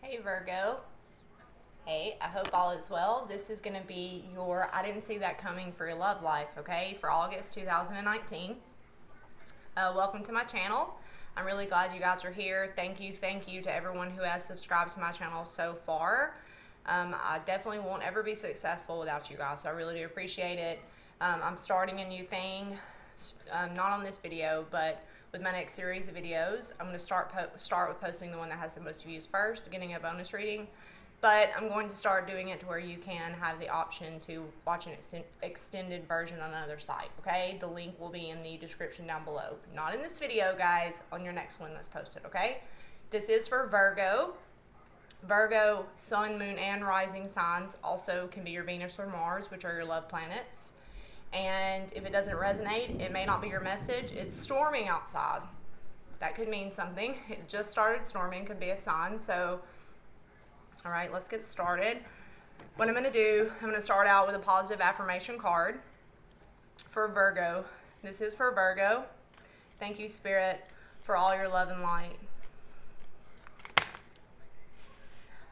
Hey Virgo. Hey, I hope all is well. This is going to be your I didn't see that coming for your love life, okay, for August 2019. Welcome to my channel. I'm really glad you guys are here. Thank you to everyone who has subscribed to my channel so far. I definitely won't ever be successful without you guys, so I really do appreciate it. I'm starting a new thing, not on this video, but with my next series of videos. I'm going to start with posting the one that has the most views first, getting a bonus reading. But I'm going to start doing it to where you can have the option to watch an extended version on another site, okay? The link will be in the description down below. Not in this video, guys, on your next one that's posted, okay? This is for Virgo. Virgo, sun, moon, and rising signs also can be your Venus or Mars, which are your love planets. And if it doesn't resonate, it may not be your message. It's storming outside. That could mean something. It just started storming, could be a sign. So, all right, let's get started. What I'm going to do, I'm going to start out with a positive affirmation card for Virgo. This is for Virgo. Thank you, Spirit, for all your love and light.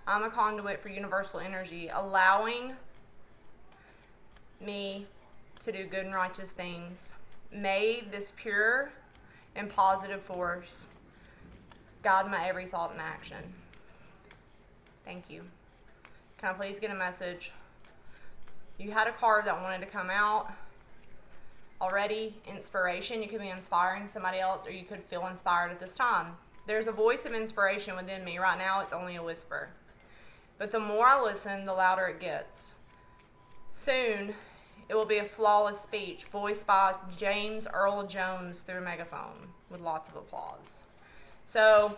I'm a conduit for universal energy, allowing me to do good and righteous things. May this pure and positive force guide my every thought and action. Thank you. Can I please get a message? You had a card that wanted to come out already. Inspiration. You could be inspiring somebody else, or you could feel inspired at this time. There's a voice of inspiration within me. Right now, it's only a whisper. But the more I listen, the louder it gets. Soon, it will be a flawless speech voiced by James Earl Jones through a megaphone with lots of applause. So,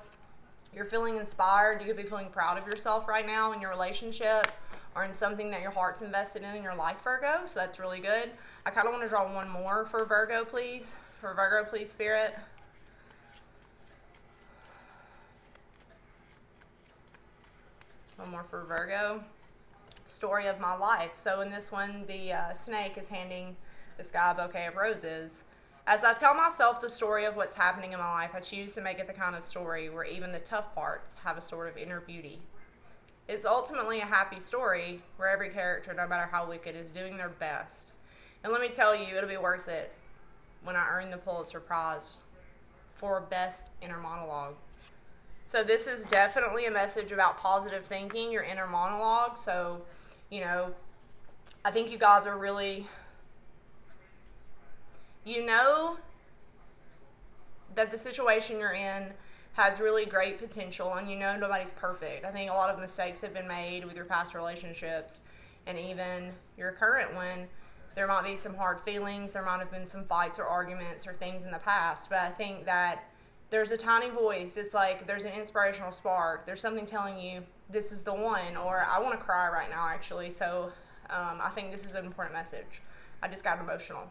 you're feeling inspired. You could be feeling proud of yourself right now in your relationship or in something that your heart's invested in your life, Virgo. So that's really good. I kind of want to draw one more for Virgo, please. For Virgo, please, Spirit. One more for Virgo. Story of my life. So in this one, the snake is handing this guy a bouquet of roses. As I tell myself the story of what's happening in my life, I choose to make it the kind of story where even the tough parts have a sort of inner beauty. It's ultimately a happy story where every character, no matter how wicked, is doing their best. And let me tell you, it'll be worth it when I earn the Pulitzer Prize for Best Inner Monologue. So this is definitely a message about positive thinking, your inner monologue. So, you know, I think you guys are really, you know that the situation you're in has really great potential, and you know nobody's perfect. I think a lot of mistakes have been made with your past relationships and even your current one. There might be some hard feelings. There might have been some fights or arguments or things in the past, but I think that there's a tiny voice. It's like there's an inspirational spark. There's something telling you this is the one, or I want to cry right now, actually. So I think this is an important message. I just got emotional,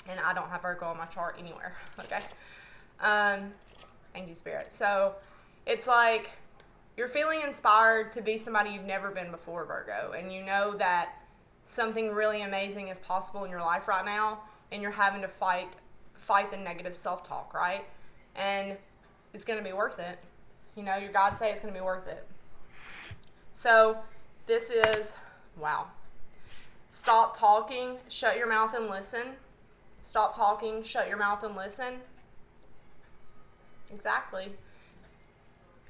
and I don't have Virgo on my chart anywhere. Okay. Thank you, Spirit. So it's like you're feeling inspired to be somebody you've never been before, Virgo, and you know that something really amazing is possible in your life right now, and you're having to fight the negative self-talk, right? And it's going to be worth it. You know, your God say it's going to be worth it. So this is, wow. Stop talking, shut your mouth and listen. Stop talking, shut your mouth and listen. Exactly.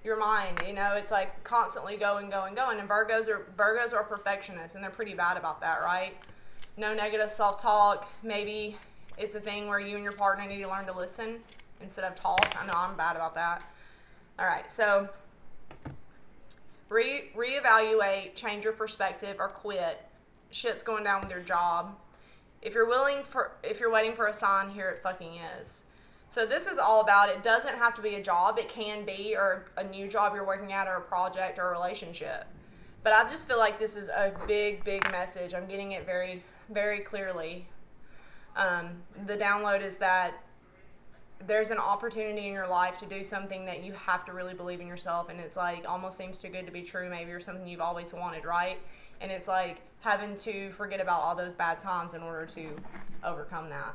Your mind, you know, it's like constantly going. And Virgos are perfectionists, and they're pretty bad about that, right? No negative self-talk. Maybe it's a thing where you and your partner need to learn to listen instead of talk. I know I'm bad about that. All right, so reevaluate, change your perspective, or quit. Shit's going down with your job. If you're waiting for a sign, here it fucking is. So this is all about, it doesn't have to be a job. It can be, or a new job you're working at, or a project, or a relationship. But I just feel like this is a big message. I'm getting it very, very clearly. The download is that there's an opportunity in your life to do something that you have to really believe in yourself, and it's like almost seems too good to be true, maybe, or something you've always wanted, right? And it's like having to forget about all those bad times in order to overcome that.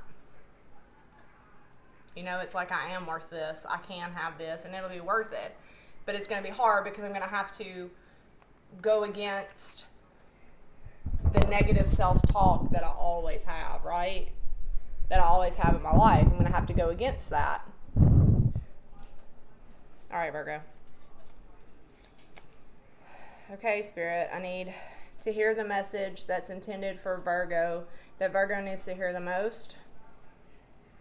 You know, it's like I am worth this. I can have this, and it'll be worth it. but it's going to be hard because I'm going to have to go against the negative self-talk that I always have, right? That I always have in my life. I'm going to have to go against that. All right, Virgo. Okay, Spirit, I need to hear the message that's intended for Virgo, that Virgo needs to hear the most.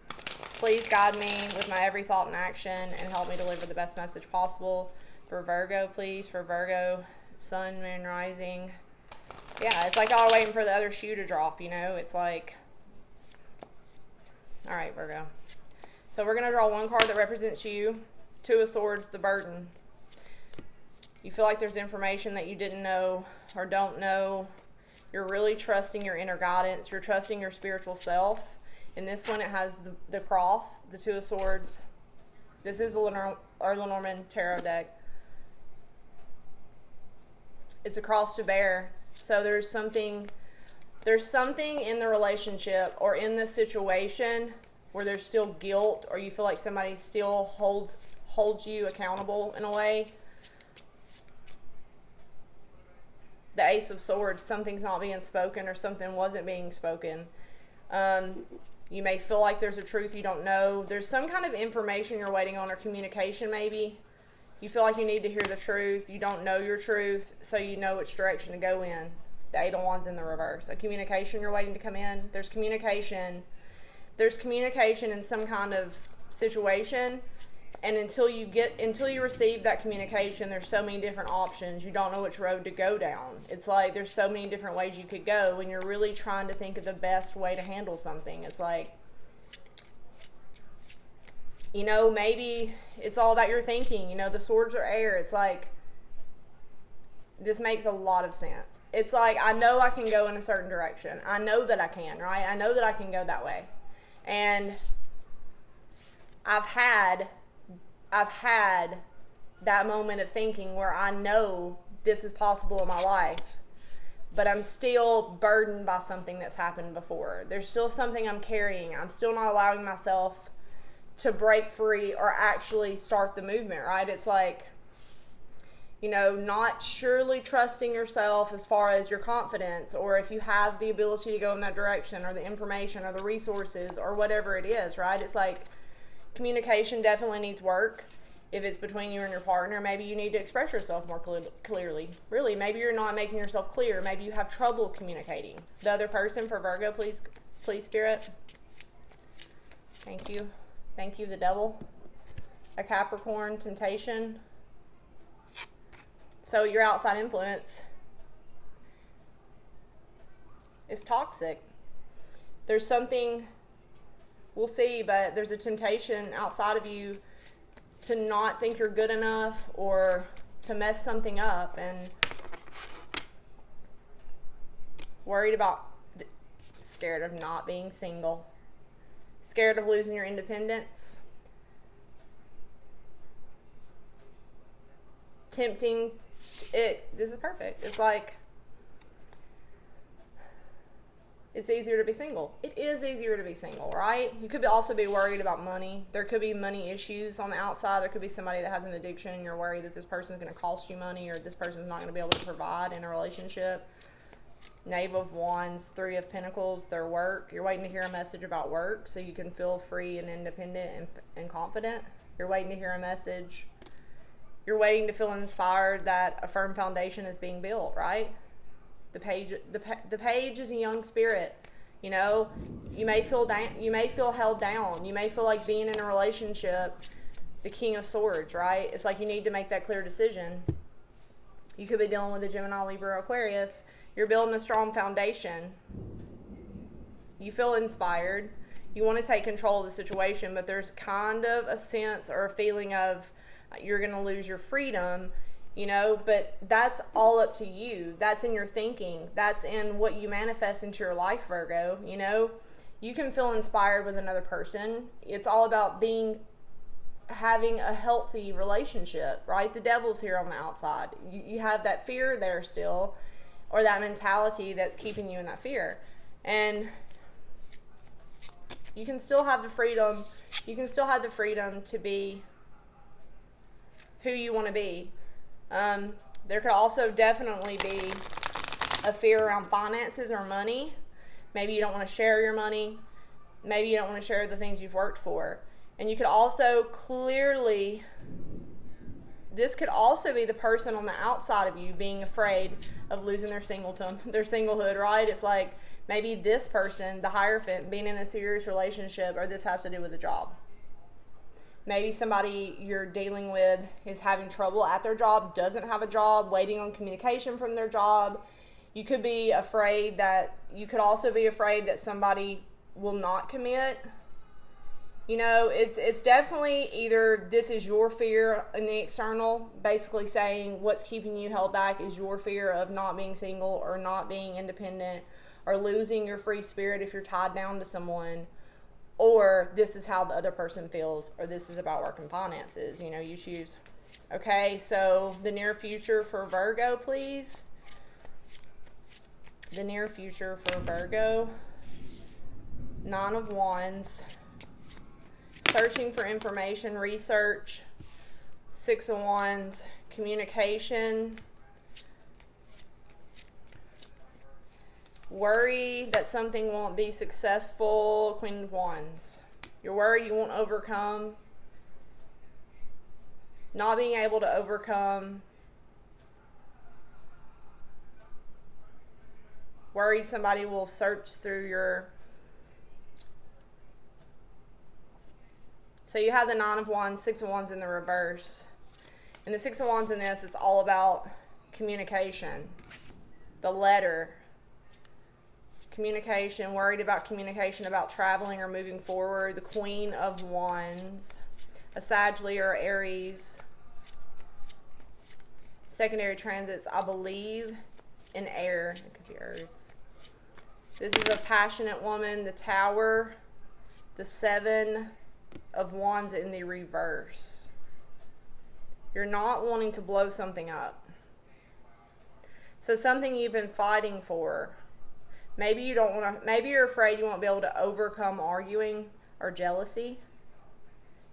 Please guide me with my every thought and action and help me deliver the best message possible for Virgo, please. For Virgo, Sun, Moon, Rising. Yeah, it's like y'all are waiting for the other shoe to drop, you know? It's like, all right, Virgo. So we're going to draw one card that represents you. Two of Swords, the burden. You feel like there's information that you didn't know or don't know. You're really trusting your inner guidance. You're trusting your spiritual self. In this one, it has the cross, the Two of Swords. This is a Lenormand tarot deck. It's a cross to bear. So there's something in the relationship or in the situation where there's still guilt, or you feel like somebody still holds you accountable in a way. The Ace of Swords, something's not being spoken or something wasn't being spoken. You may feel like there's a truth you don't know. There's some kind of information you're waiting on, or communication maybe. You feel like you need to hear the truth. You don't know your truth, so you know which direction to go in. The Eight of Wands in the reverse. A communication you're waiting to come in. There's communication. There's communication in some kind of situation, and until you receive that communication, there's so many different options. You don't know which road to go down. It's like there's so many different ways you could go when you're really trying to think of the best way to handle something. It's like, you know, maybe it's all about your thinking. You know, the swords are air. It's like, this makes a lot of sense. It's like, I know I can go in a certain direction. I know that I can, right? I know that I can go that way. And I've had that moment of thinking where I know this is possible in my life, but I'm still burdened by something that's happened before. There's still something I'm carrying. I'm still not allowing myself to break free or actually start the movement, right? It's like, you know, not surely trusting yourself as far as your confidence, or if you have the ability to go in that direction, or the information or the resources or whatever it is, right? It's like communication definitely needs work. If it's between you and your partner, maybe you need to express yourself more clearly. Really, maybe you're not making yourself clear. Maybe you have trouble communicating. The other person, for Virgo, please, Spirit. Thank you. Thank you, the Devil. A Capricorn, temptation. So your outside influence is toxic. There's something, we'll see, but there's a temptation outside of you to not think you're good enough or to mess something up, and worried about, scared of not being single, scared of losing your independence, tempting it. This is perfect. It's like, it's easier to be single. It is easier to be single, right? You could also be worried about money. There could be money issues on the outside. There could be somebody that has an addiction and you're worried that this person's going to cost you money, or this person's not going to be able to provide in a relationship. Knave of Wands, Three of Pentacles, their work. You're waiting to hear a message about work so you can feel free and independent and confident. You're waiting to hear a message. You're waiting to feel inspired that a firm foundation is being built, right? The page is a young spirit. You know, you may feel held down. You may feel like being in a relationship, the King of Swords, right? It's like you need to make that clear decision. You could be dealing with a Gemini, Libra, Aquarius. You're building a strong foundation. You feel inspired. You want to take control of the situation, but there's kind of a sense or a feeling of you're going to lose your freedom, you know, but that's all up to you. That's in your thinking. That's in what you manifest into your life, Virgo. You know, you can feel inspired with another person. It's all about having a healthy relationship, right? The devil's here on the outside. You have that fear there still, or that mentality that's keeping you in that fear. And you can still have the freedom. You can still have the freedom to be who you want to be. There could also definitely be a fear around finances or money. Maybe you don't want to share your money. Maybe you don't want to share the things you've worked for. And you could also clearly, this could also be the person on the outside of you being afraid of losing their singlehood, right? It's like maybe this person, the Hierophant, being in a serious relationship, or this has to do with a job. Maybe somebody you're dealing with is having trouble at their job, doesn't have a job, waiting on communication from their job. You could be afraid that, you could also be afraid that somebody will not commit. You know, it's definitely either this is your fear in the external, basically saying what's keeping you held back is your fear of not being single or not being independent or losing your free spirit if you're tied down to someone, or this is how the other person feels, or this is about work and finances. You know, you choose. Okay, so the near future for Virgo, please. The near future for Virgo. 9 of Wands. Searching for information, research. 6 of Wands. Communication. Worry that something won't be successful. Queen of Wands. You're worried you won't overcome. Not being able to overcome. Worried somebody will search through your... So you have the 9 of Wands, 6 of Wands in the reverse. And the 6 of Wands in this, it's all about communication. The letter. Communication, worried about communication, about traveling or moving forward. The Queen of Wands. A Sagittarius or Aries. Secondary transits, I believe, in air. It could be earth. This is a passionate woman. The Tower. The 7 of Wands in the reverse. You're not wanting to blow something up. So something you've been fighting for. Maybe you don't want to, maybe you're afraid you won't be able to overcome arguing or jealousy.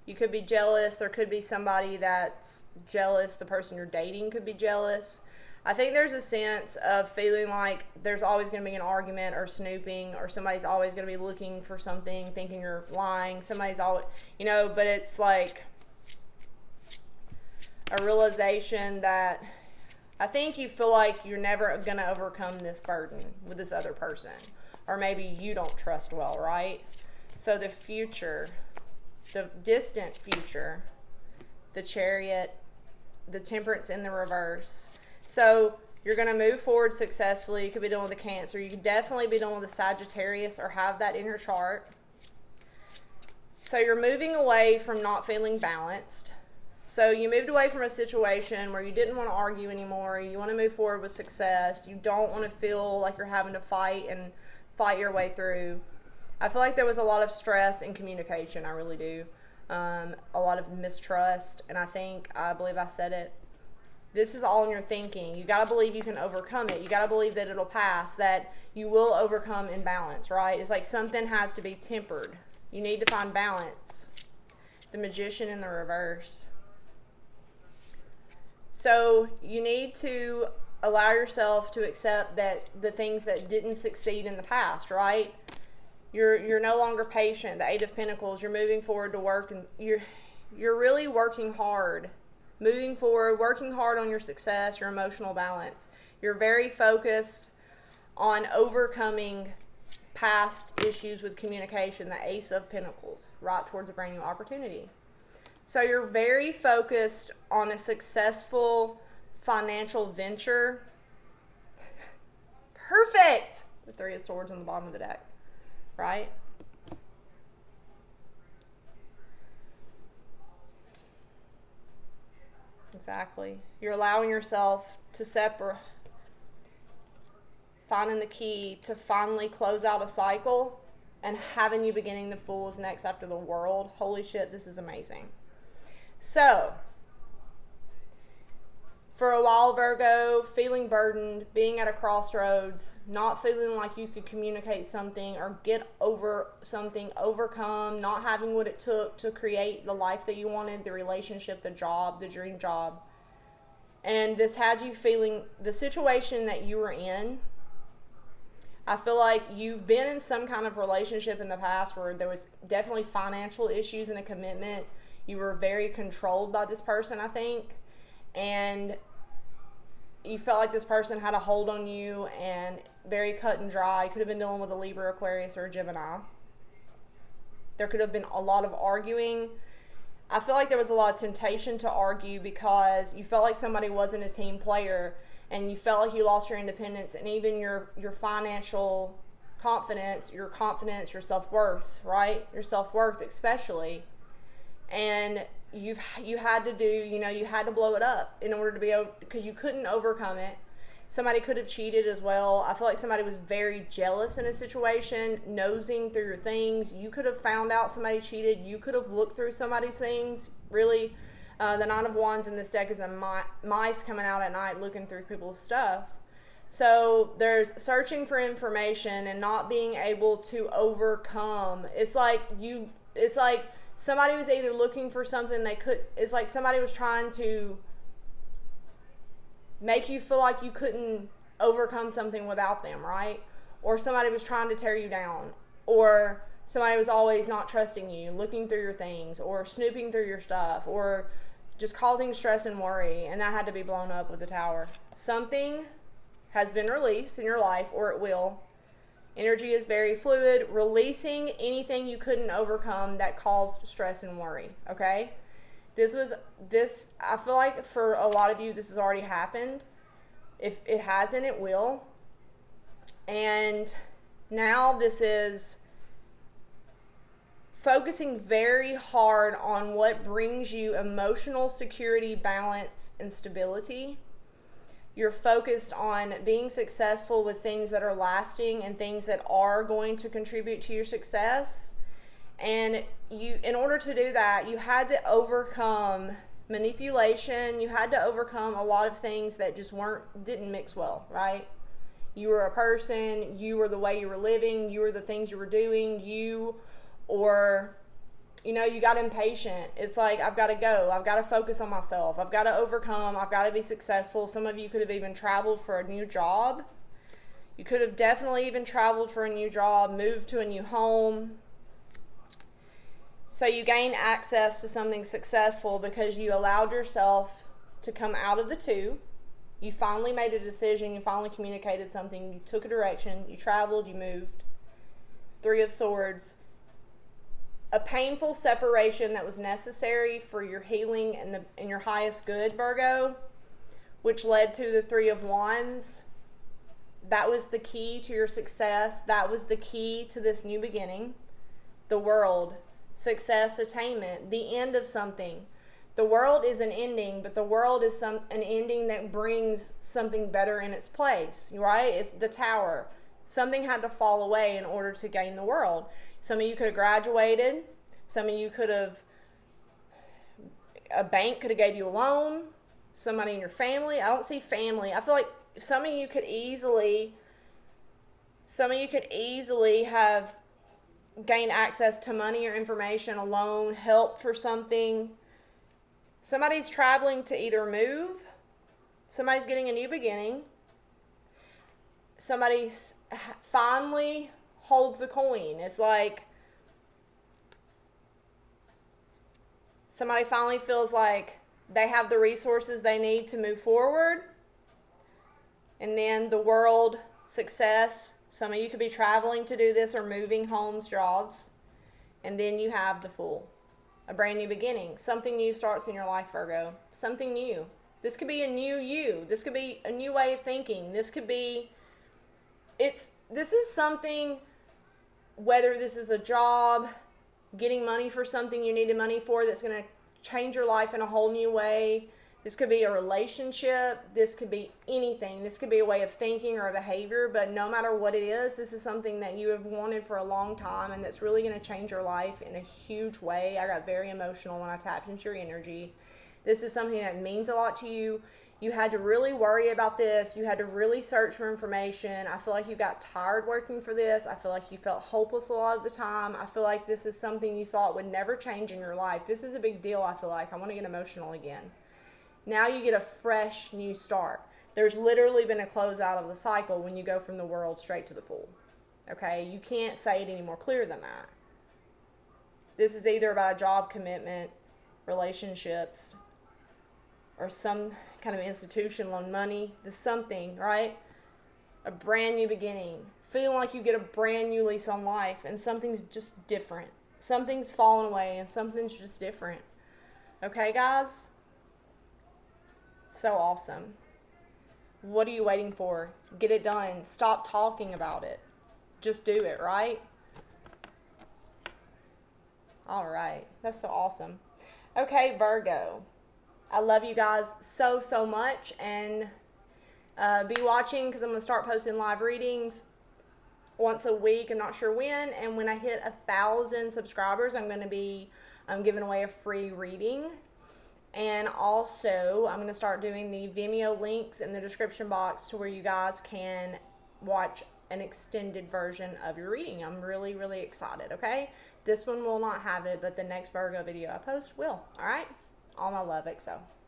You could be jealous. There could be somebody that's jealous. The person you're dating could be jealous. I think there's a sense of feeling like there's always going to be an argument or snooping, or somebody's always going to be looking for something, thinking you're lying. Somebody's always, you know, but it's like a realization that I think you feel like you're never going to overcome this burden with this other person. Or maybe you don't trust well, right? So the future, the distant future, the Chariot, the Temperance in the reverse. So you're going to move forward successfully. You could be dealing with a Cancer. You could definitely be dealing with a Sagittarius or have that in your chart. So you're moving away from not feeling balanced. So you moved away from a situation where you didn't want to argue anymore. You want to move forward with success. You don't want to feel like you're having to fight your way through. I feel like there was a lot of stress in communication. I really do. A lot of mistrust. And I believe I said it. This is all in your thinking. You got to believe you can overcome it. You got to believe that it'll pass, that you will overcome imbalance, right? It's like something has to be tempered. You need to find balance. The Magician in the reverse. So you need to allow yourself to accept that the things that didn't succeed in the past, right? You're no longer patient. The 8 of Pentacles, you're moving forward to work, and you're really working hard. Moving forward, working hard on your success, your emotional balance. You're very focused on overcoming past issues with communication, the Ace of Pentacles, right towards a brand new opportunity. So you're very focused on a successful financial venture. Perfect! The 3 of Swords on the bottom of the deck, right? Exactly. You're allowing yourself to separate, finding the key to finally close out a cycle and having you beginning the Fool's next after the World. Holy shit, this is amazing. So, For a while, Virgo, feeling burdened, being at a crossroads, not feeling like you could communicate something or get over something, overcome, not having what it took to create the life that you wanted, the relationship, the job, the dream job. And this had you feeling the situation that you were in. I feel like you've been in some kind of relationship in the past where there was definitely financial issues and a commitment. You were very controlled by this person, I think. And you felt like this person had a hold on you and very cut and dry. You could have been dealing with a Libra, Aquarius, or a Gemini. There could have been a lot of arguing. I feel like there was a lot of temptation to argue because you felt like somebody wasn't a team player and you felt like you lost your independence and even your financial confidence, your self-worth, right? Your self-worth especially. And you had to you had to blow it up in order to be able, because you couldn't overcome it. Somebody could have cheated as well. I feel like somebody was very jealous in a situation, nosing through your things. You could have found out somebody cheated. You could have looked through somebody's things. Really, the Nine of Wands in this deck is a mice coming out at night looking through people's stuff. So there's searching for information and not being able to overcome. It's like somebody was either looking for something it's like somebody was trying to make you feel like you couldn't overcome something without them, right? Or somebody was trying to tear you down. Or somebody was always not trusting you, looking through your things, or snooping through your stuff, or just causing stress and worry, and that had to be blown up with the Tower. Something has been released in your life, or it will. Energy is very fluid, releasing anything you couldn't overcome that caused stress and worry, okay? I feel like for a lot of you, this has already happened. If it hasn't, it will. And now this is focusing very hard on what brings you emotional security, balance, and stability. You're focused on being successful with things that are lasting and things that are going to contribute to your success. And in order to do that, you had to overcome manipulation. You had to overcome a lot of things that just didn't mix well, right? You were a person, you were the way you were living, you were the things you were doing, you got impatient. It's like, I've got to go. I've got to focus on myself. I've got to overcome. I've got to be successful. Some of you could have even traveled for a new job. You could have definitely even traveled for a new job, moved to a new home. So you gain access to something successful because you allowed yourself to come out of the two. You finally made a decision. You finally communicated something. You took a direction. You traveled. You moved. Three of Swords. A painful separation that was necessary for your healing and your highest good, Virgo, which led to the Three of Wands. That was the key to your success. That was the key to this new beginning. The World, success, attainment, the end of something. The world is an ending, but the world is an ending that brings something better in its place, right? It's the Tower. Something had to fall away in order to gain the world. Some of you could have graduated. Some of you a bank could have gave you a loan. Somebody in your family. I don't see family. I feel like some of you could easily have gained access to money or information, a loan, help for something. Somebody's traveling to either move. Somebody's getting a new beginning. Somebody finally holds the coin. It's like somebody finally feels like they have the resources they need to move forward. And then the world, success. Some of you could be traveling to do this or moving homes, jobs. And then you have the Fool. A brand new beginning. Something new starts in your life, Virgo. Something new. This could be a new you. This could be a new way of thinking. This is something, whether this is a job, getting money for something you needed money for that's going to change your life in a whole new way. This could be a relationship. This could be anything. This could be a way of thinking or a behavior, but no matter what it is, this is something that you have wanted for a long time and that's really going to change your life in a huge way. I got very emotional when I tapped into your energy. This is something that means a lot to you. You had to really worry about this. You had to really search for information. I feel like you got tired working for this. I feel like you felt hopeless a lot of the time. I feel like this is something you thought would never change in your life. This is a big deal, I feel like. I want to get emotional again. Now you get a fresh new start. There's literally been a closeout of the cycle when you go from the world straight to the Fool. Okay? You can't say it any more clear than that. This is either about a job commitment, relationships, or some kind of institution, loan money. There's something, right? A brand new beginning. Feeling like you get a brand new lease on life and something's just different. Something's fallen away and something's just different. Okay, guys? So awesome. What are you waiting for? Get it done. Stop talking about it. Just do it, right? All right. That's so awesome. Okay, Virgo. I love you guys so, so much. And be watching because I'm going to start posting live readings once a week. I'm not sure when. And when I hit 1,000 subscribers, I'm going to be giving away a free reading. And also, I'm going to start doing the Vimeo links in the description box to where you guys can watch an extended version of your reading. I'm really, really excited, okay? This one will not have it, but the next Virgo video I post will, all right? All my love, XO.